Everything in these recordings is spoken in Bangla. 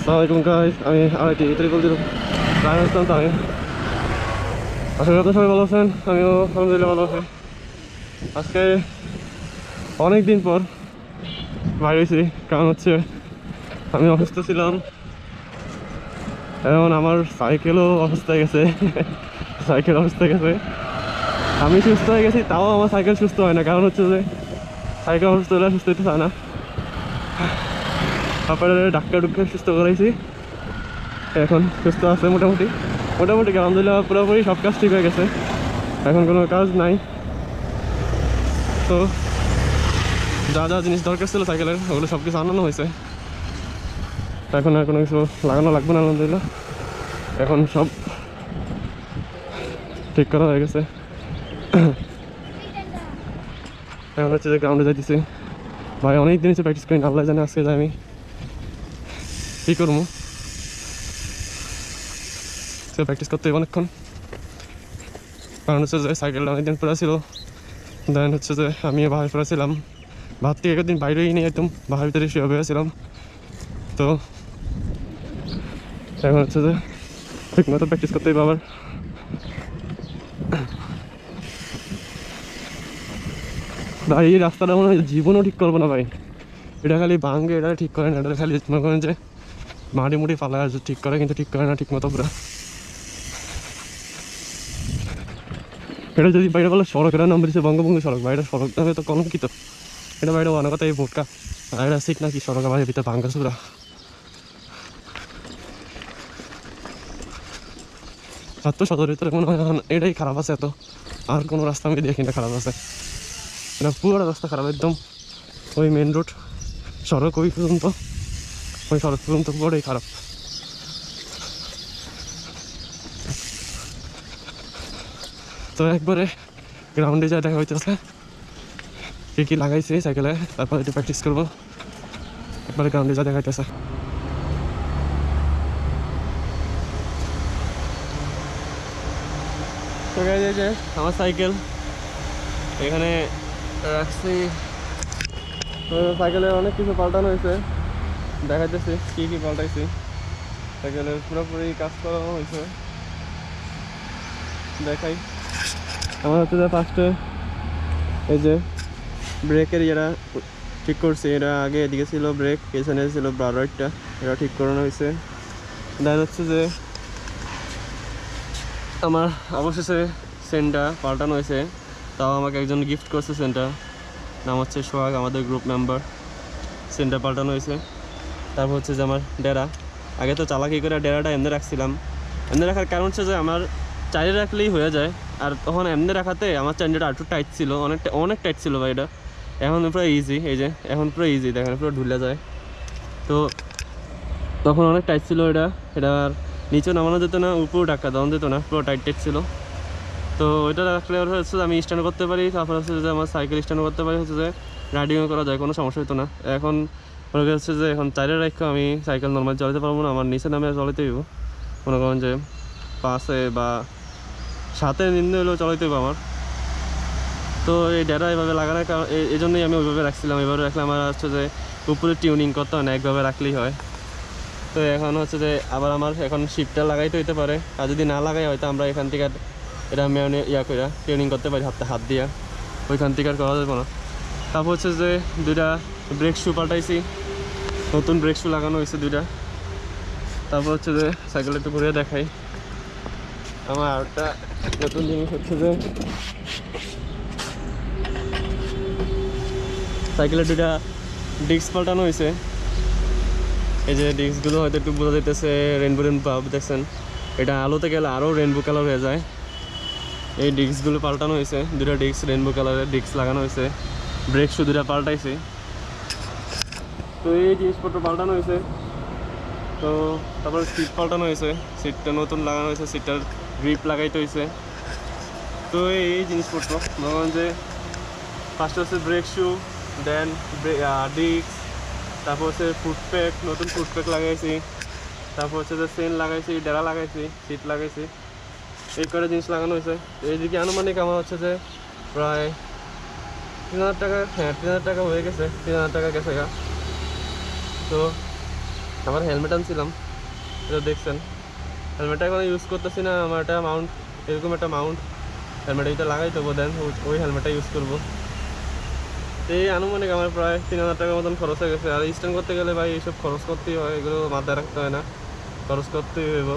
আসসালামাইকুম গাইস, আমি আইটি ত্রিপল জিরো প্রাইম ইসলাম তামিম। আশা করি সবাই ভালো আছেন, আমিও আলহামদুলিল্লাহ ভালো আছি। আজকে অনেক দিন পর বাইরে হয়েছি, কারণ হচ্ছে আমি অসুস্থ ছিলাম এবং আমার সাইকেলও অসুস্থ হয়ে গেছে। সাইকেল অসুস্থ হয়ে গেছে, আমি সুস্থ হয়ে গেছি, তাও আমার সাইকেল সুস্থ হয় না। কারণ হচ্ছে যে সাইকেল অসুস্থ হলে সুস্থ হতে চায় না। তারপরে ডাক্তার সুস্থ করাইছি, এখন সুস্থ আছে মোটামুটি। আলহামদুলিল্লাহ পুরোপুরি সব কাজ ঠিক হয়ে গেছে, এখন কোনো কাজ নাই। তো যা যা জিনিস দরকার ছিল সাইকেলের, ওগুলো সব কিছু আনানো হয়েছে। এখন আর কোনো কিছু লাগানো লাগবে না আলহামদুলিল্লাহ, এখন সব ঠিক করা হয়ে গেছে। এখন হচ্ছে যে গ্রাউন্ডে যাইতেছি। ভাই অনেক দিন হচ্ছে প্র্যাকটিস করি, আল্লাহ জানে আজকে যাই আমি কী করবো। প্র্যাকটিস করতে অনেকক্ষণ, কারণ হচ্ছে যে সাইকেলটা অনেকদিন পড়া ছিল। দেন হচ্ছে যে আমি বাহার পড়েছিলাম, ভাত থেকে একদিন বাইরেই নিয়ে একদম বাহার ভিতরে শুয়ে হয়েছিলাম। তো এখন হচ্ছে যে ঠিক মতো প্র্যাকটিস করতেই আবার। ভাই এই রাস্তাটা মনে হয় জীবনও ঠিক করবো না ভাই, এটা খালি ভাঙ্গে, এটা ঠিক করে না, এটা খালি মনে করেন যে মাটি মুটি ফালা ঠিক করে, কিন্তু ঠিক করে না ঠিক মতো পুরো। এটা যদি বাইরে বলে সড়ক, এটা নাম বলছে বঙ্গবন্ধু সড়ক, বাইরে সড়ক নামে তো কলঙ্কিত। এটা বাইরে অনেক কথা এই ভোটকা, আর এটা ঠিক নাকি সড়ক আমার ভিতরে ভাঙ্গা চূড়া। এত সদর ভিতরে মনে হয় এটাই খারাপ আছে, এত আর কোনো রাস্তা আমি দেখি না খারাপ আছে। এটা পুরো রাস্তা খারাপ একদম, ওই মেন রোড সড়ক ওই সড়ক পর্যন্ত পুরোটাই খারাপ। তো একবারে গ্রাউন্ডে যা দেখা হইতেছে কী কী লাগাইছে সাইকেলে, তারপর একটু প্র্যাকটিস করবো। একবারে গ্রাউন্ডে যা দেখা হইতেছে। তো গাইজ এই যে আমার সাইকেল এখানে রাখছি। সাইকেলের অনেক কিছু পাল্টানো হয়েছে, দেখাইতেছি কী কী পাল্টাইছি। সাইকেলের পুরোপুরি কাজ করানো হয়েছে, দেখাই। আমার হচ্ছে যে ফার্স্টে এই যে ব্রেকের যেটা ঠিক করছি, এটা আগে এদিকে ছিল ব্রেক, পেছনে ছিল ব্রাডারটা, এটা ঠিক করানো হয়েছে। দেন হচ্ছে যে আমার অবশেষে সেন্টটা পাল্টানো হয়েছে, তাও আমাকে একজন গিফট করছে সেন্টটা, নাম হচ্ছে সোহাগ, আমাদের গ্রুপ মেম্বার। সেন্টটা পাল্টানো হয়েছে। তারপর হচ্ছে যে আমার ডেরা, আগে তো চালাকি করে ডেরাটা এমনি রাখছিলাম। এমনি রাখার কারণ হচ্ছে যে আমার চাইলে রাখলেই হয়ে যায়, আর তখন এমনি রাখাতে আমার চাইনটা আরটু টাইট ছিল, অনেক টাইট ছিল ভাই। এটা এখন পুরো ইজি, এই যে এখন পুরো ইজি, দেখেন পুরো ঢুলে যায়। তো তখন অনেক টাইট ছিল এটা আর নিচে নামানো যেত না, উপরেও টাকা দেওয়া যেত না, পুরো টাইট ছিল। তো ওইটা রাখলে হচ্ছে আমি স্ট্যান্ড করতে পারি, তারপর হচ্ছে যে আমার সাইকেল স্ট্যান্ড করতে পারি, হচ্ছে যে রাইডিংও করা যায়, কোনো সমস্যা হতো না। এখন মনে হচ্ছে যে এখন চাইলে রাখলে আমি সাইকেল নর্মাল চালাতে পারবো না, আমার নিচে নামে চালাতে হইব। মনে করেন যে 5 বা 7 নিম্ন হলেও চালাতে হইব আমার। তো এই ডেটা এভাবে লাগানোর কারণ এই জন্যই আমি ওইভাবে রাখছিলাম। এভাবে রাখলে আমার হচ্ছে যে উপরে টিউনিং করতে হয় না, একভাবে রাখলেই হয়। তো এখন হচ্ছে যে আবার আমার এখন শিপটা লাগাইতে হইতে পারে, আর যদি না লাগাই হয়তো আমরা এখান থেকে এটা মেয়নে করে টিউনিং করতে পারি হাত দিয়া, ওইখান থেকে আর করা যাবে না। তারপর হচ্ছে যে 2টা ব্রেক শু পাল্টাইছি, নতুন ব্রেক শু লাগানো হয়েছে 2টা। তারপর হচ্ছে যে সাইকেল একটু ঘুরে দেখাই। আমার আরেকটা নতুন জিনিস হচ্ছে যে সাইকেলের 2টা ডিস্ক পাল্টানো হয়েছে। এই যে ডিস্কগুলো হয়তো একটু বোঝা যাইতেছে রেনবো ভাব, দেখছেন? এটা আলোতে গেলে আরও রেনবো কালার হয়ে যায়। এই ডিস্কগুলো পাল্টানো হয়েছে, 2টা ডিস্ক রেনবো কালারের ডিস্ক লাগানো হয়েছে। ব্রেক শু 2টা পাল্টাইছি। তো এই জিনিসপত্র পাল্টানো হয়েছে। তো তারপরে সিট পাল্টানো হয়েছে, সিটটা নতুন লাগানো হয়েছে, সিটটার গ্রিপ লাগাইতে হয়েছে। তো এই জিনিসপত্র ধরুন যে ফার্স্ট হচ্ছে ব্রেক শু, দেন ডিস্ক, তারপর হচ্ছে ফুটপ্যাক, নতুন ফুটপ্যাক লাগাইছি। তারপর হচ্ছে যে চেন লাগাইছি, ডেরা লাগাইছি, সিট লাগাইছি, এই করে জিনিস লাগানো হয়েছে। এইদিকে আনুমানিক আমার হচ্ছে যে প্রায় 3000 টাকা, হ্যাঁ 3000 টাকা হয়ে গেছে, 3000 টাকা গেছে গা। তো আমার হেলমেট আনছিলাম, এটা দেখছেন। হেলমেটটা এখন ইউজ করতেছি না, আমার একটা মাউন্ট, এরকম একটা মাউন্ট হেলমেটের ভিতরে লাগাই দেবো, দেন ওই হেলমেটটা ইউজ করবো। এই আনুমানিক আমার প্রায় 3000 টাকার মতন খরচ হয়ে গেছে। আর স্ট্যান্ড করতে গেলে ভাই এইসব খরচ করতেই হয়, এগুলো মাথায় রাখতে হয় না, খরচ করতেই হইব।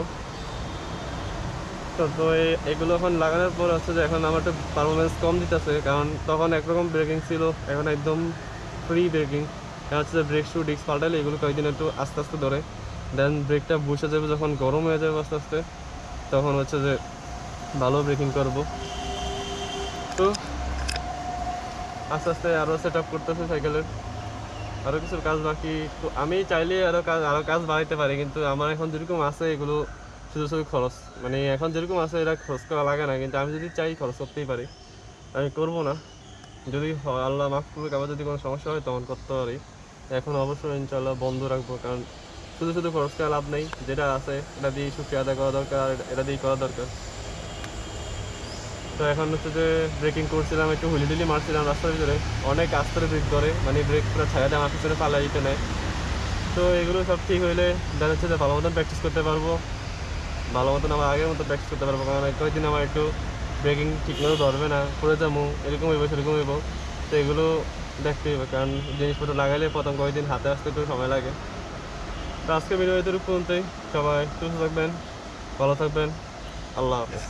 তো এগুলো এখন লাগানোর পর হচ্ছে যে এখন আমার একটু পারফরমেন্স কম দিতেছে, কারণ তখন একরকম ব্রেকিং ছিল, এখন একদম ফ্রি ব্রেকিং। এখন হচ্ছে যে ব্রেক শু ডিস্ক পাল্টাইলে এগুলো কয়েকদিন একটু আস্তে আস্তে ধরে, দেন ব্রেকটা বসে যাবে, যখন গরম হয়ে যাবে আস্তে আস্তে, তখন হচ্ছে যে ভালো ব্রেকিং করব। তো আস্তে আস্তে আরও সেট আপ করতেছে সাইকেলের, আরও কিছু কাজ বাকি। তো আমি চাইলে আরও কাজ বাড়াইতে পারি, কিন্তু আমার এখন যেরকম আছে এগুলো শুধু শুধু খরচ, মানে এখন যেরকম আছে এটা খরচ করা লাগে না, কিন্তু আমি যদি চাই খরচ করতেই পারি, আমি করব না। যদি আল্লাহ মাফ করুক, আবার যদি কোনো সমস্যা হয় তখন করতে পারি। এখন অবশ্যই ইনশাল্লাহ বন্ধ রাখবো, কারণ শুধু শুধু খরচ করা লাভ নেই, যেটা আছে এটা দিয়েই শুক্রিয়া আদায় করা দরকার, এটা দিয়েই করা দরকার। তো এখন হচ্ছে যে ব্রেকিং করছিলাম, একটু হুলিডুলি মারছিলাম রাস্তার ভিতরে, অনেক আস্তে ব্রেক করে, মানে ব্রেক পুরো ছায়া দিয়ে আমার পিছনে পালাই দিতে নেয়। তো এগুলো সব ঠিক হইলে দেখা যাচ্ছে যে ভালো মতন প্র্যাকটিস করতে পারবো, ভালো মতন আমার আগের মতো প্র্যাকটিস করতে পারবো। কারণ কয়েকদিন আমার একটু ব্রেকিং ঠিকমতো ধরবে না, পড়ে যাবো, এরকম হইব সেরকম হইব। তো এগুলো দেখতে হবে, কারণ জিনিসপত্র লাগাইলে প্রথম কয়েকদিন হাতে আসতে একটু সময় লাগে। তো আজকে ভিডিও এদের পর্যন্তই, সবাই সুস্থ থাকবেন, ভালো থাকবেন, আল্লাহ হাফেজ।